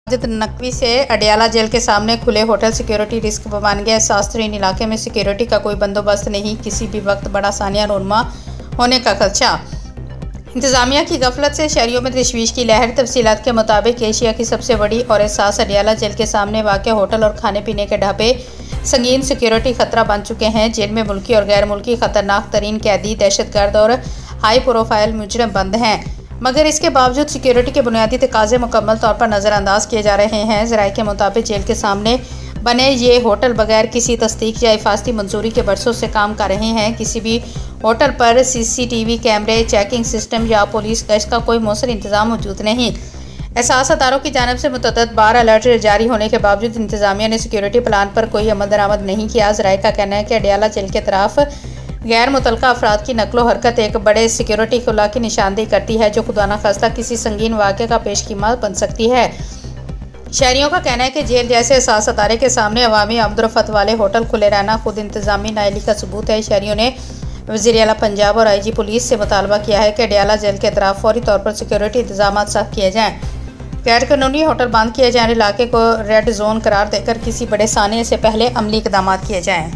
जित नकवी से अडयाला जेल के सामने खुले होटल सिक्योरिटी रिस्क बन गया। शास्त्रीन इलाके में सिक्योरिटी का कोई बंदोबस्त नहीं, किसी भी वक्त बड़ा सानिया रोनमा होने का खदशा। इंतजामिया की गफलत से शहरियों में तशवीश की लहर। तफसीलात के मुताबिक एशिया की सबसे बड़ी और एहसास अडयाला जेल के सामने वाक़ होटल और खाने पीने के ढाबे संगीन सिक्योरिटी खतरा बन चुके हैं। जेल में मुल्की और गैर मुल्की खतरनाक तरीन कैदी, दहशतगर्द और हाई प्रोफाइल मुजरिम बंद हैं, मगर इसके बावजूद सिक्योरिटी के बुनियादी तकाजे मुकम्मल तौर पर नज़रअंदाज किए जा रहे हैं। ज़राए के मुताबिक जेल के सामने बने ये होटल बगैर किसी तस्दीक या हिफाजती मंजूरी के बरसों से काम कर रहे हैं। किसी भी होटल पर CCTV कैमरे, चेकिंग सिस्टम या पुलिस गश्त का कोई मौसर इंतज़ाम मौजूद नहीं। एहसास अदारों की जानिब से मुतअद्दिद बार अलर्ट जारी होने के बावजूद इंतजामिया ने सिक्योरिटी प्लान पर कोई अमल दरामद नहीं किया। ज़राए का कहना है कि अडयाला जेल के तरफ गैर मुतल्लका अफराद की नकलो हरकत एक बड़े सिक्योरिटी खुला की निशानदेही करती है, जो खुदा न खास्ता किसी संगीन वाक़े का पेशकीमा बन सकती है। शहरियों का कहना है कि जेल जैसे एहसास अदारे के सामने अवामी आमदोरफ़त वाले होटल खुले रहना खुद इंतजामी नाअहली का सबूत है। शहरियों ने वज़ीर आला पंजाब और IG पुलिस से मुतालबा किया है कि अडयाला जेल के अतराफ फौरी तौर पर सिक्योरिटी इंतजाम सख्त किए जाएँ। गैर कानूनी होटल बंद किए जाए, इलाके को रेड जोन करार देकर किसी बड़े सानिए से पहले अमली इक़दाम किए जाएँ।